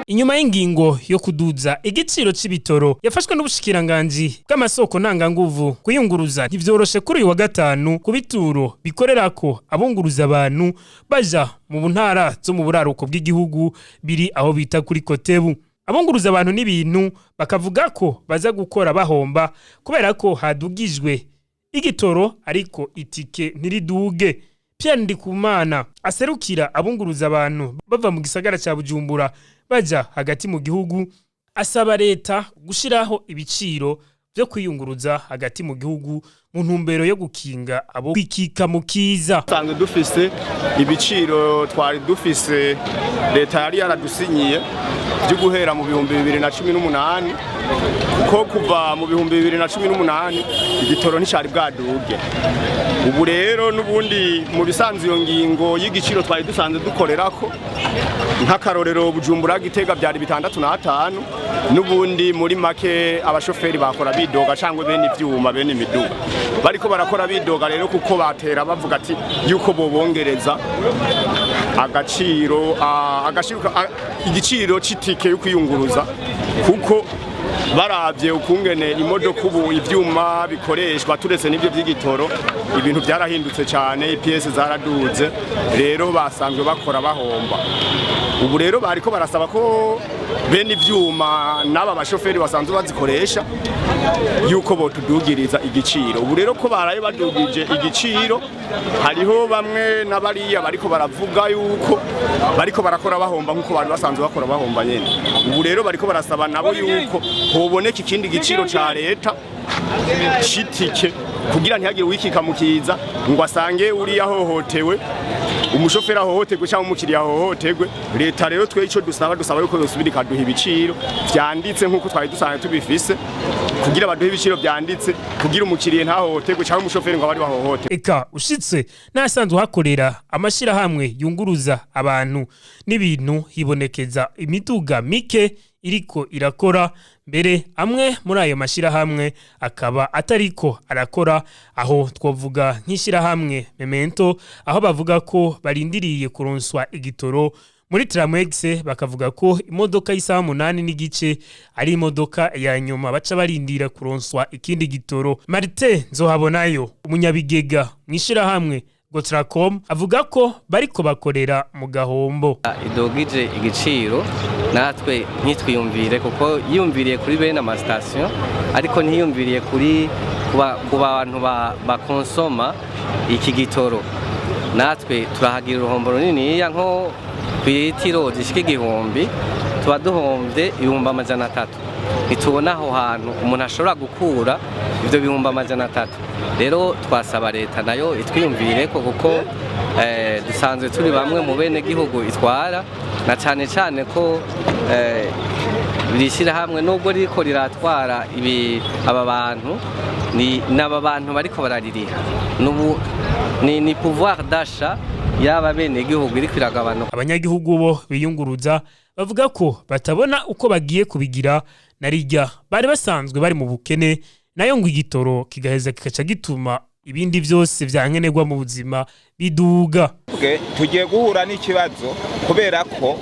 Inyuma y'ingingo yo kuduza igiciro c'ibitoro yafashwe n'ubushikiranganji bw'amasoko ntanganguvu kwiyunguruza ntivyoroshe kuri uyu wa gatanu ku bituro bikorerako abunguruza abantu baja mu ntara zo muburaruko bw'igihugu biri aho bita kuri Kotebu. Abunguruza abantu n'ibintu bakavuga ko baza gukora bahomba kubera ko hadugijwe igitoro ariko itike ntiriduge. Pierre Ndikumana aserukira abunguruza abantu bava mu gisagara ca Bujumbura baja hagati mu gihugu asaba leta gushiraho ibiciro vyo kwiyunguruza hagati mu gihugu mu ntumbero yo gukinga abo kwikika mu kiza. Sanzwe dufise ibiciro twari dufise leta yari yaradusinyiye byo guhera mu 2018 ko kuva mu 2018 igitoro nticari bwaduge. Ubu rero nubundi mu bisanzwe iyo ngingo y'igiciro twari dusanzwe dukorerako nk'akarorero Bujumbura Gitega byari 605 nubundi muri make abashoferi bakora bidoga cyangwa bene ivyuma bene imiduga bariko barakora bidoga rero kuko batera bavuga ati yuko bobongereza agaciro igiciro c'itike yo kwiyunguruza kuko baravye ukungene imodoka ubu ivyuma bikoreshwa turetse n'ibyo vy'igitoro ibintu byarahindutse cyane ipiese zaraduze rero basanzwe bakora bahomba. Ubu rero bariko barasaba ko bene ivyuma n'aba bashoferi basanzwe bazikoresha yuko botudugiriza igiciro. Ubu rero ko baraye badugije igiciro hariho bamwe n'abariya bariko baravuga yuko bariko barakora bahomba nkuko bari basanzwe bakora bahomba nyene. Ubu rero bariko barasaba nabo yuko hoboneka ikindi giciro ca leta shitike kugira ntihagire wikika mukiza ngo asange uri yahohotewe umushoferi ahohoterwe cyangwa umukiriya ahohoterwe. Leta rero twe ico dusaba yuko yosubira ikaduha ibiciro vyanditse nkuko twari dusanzwe tubifise kugira baduhe ibiciro vyanditse kugira umukiriya ntahohoterwe cyangwa umushoferi ngo abari bahohoterwe. Eka ushitse nasanzwe hakorera amashira hamwe yunguruza abantu n'ibintu hibonekeza imiduga mike iriko irakora mbere amwe muri ayo mashira hamwe akaba atariko arakora aho twovuga nk'ishira hamwe Memento aho bavuga ko barindiriye kuronswa igitoro muri Tramwex bakavuga ko imodoka y'isaha 8 n'igice ari imodoka ya nyuma baca barindira kuronswa ikindi gitoro. Martin Nzohabonayo umunyabigega mwishira hamwe Gotracom avuga ko bariko bakorera mu gahombo. Idogije igiciro natwe ntitwiyumvire kuko yiyumviriye kuri bene ama station ariko ntiyumviriye kuri ku bantu bakonsoma iki gitoro. Natwe turahagira uruhombo runini nko kwitiro zishika igihumbi tuba duhombye 300. Nitubona aho hantu umuntu ashobora gukura ivyo 300. Rero twasaba leta nayo itwiyumvire ko kuko dusanzwe turi bamwe mu bene gihugu itwara na cyane cyane ko birishira hamwe nubwo riko riratwara aba bantu n'aba bantu bariko baraririha nubu ni pouvoir d'achat yaba bene gihugu iri kwiragabanuka. Abanyagihugu bo biyunguruza bavuga ko batabona uko bagiye kubigira narijya bari basanzwe bari mu bukene nayo ngo igitoro kigaheza kikaca gituma ibindi vyose vyankenerwa mu buzima biduga. Tugiye guhura n'ikibazo kubera ko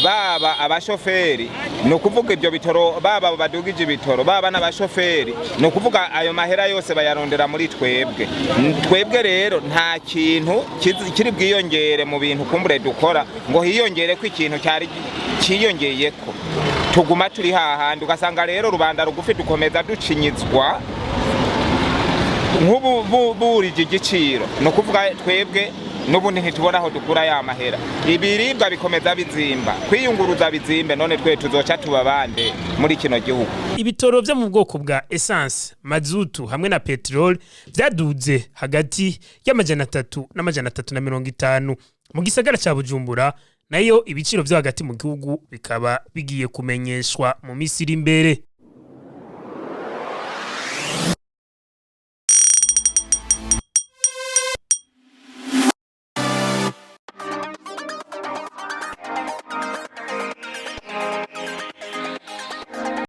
baba abashoferi no kuvuga ibyo bitoro baba badugije ibitoro baba n'abashoferi no kuvuga ayo mahera yose bayarondera muri twebwe rero nta kintu kiri bwiyongere mu bintu kumbure dukora ngo hiyongere ko ikintu cyari kiyongeyeko tuguma turi hahandi ugasanga rero rubanda rugufi dukomeza ducinyizwa nk'ubu burije igiciro no kuvuga twebwe nubundi ntitubona aho dukura ya mahera ibiribwa bikomeza bizimba kwiyunguruza bizimbe none twe tuzoca tubabande muri kino gihugu. Ibitoro vyo mu bwoko bwa essence mazutu hamwe na petrol vyaduze hagati y'amajana 3 n'amajana 350 mu gisagara ca Bujumbura nayo ibiciro vyo hagati mu gihugu bikaba bigiye kumenyeshwa mu misiri imbere.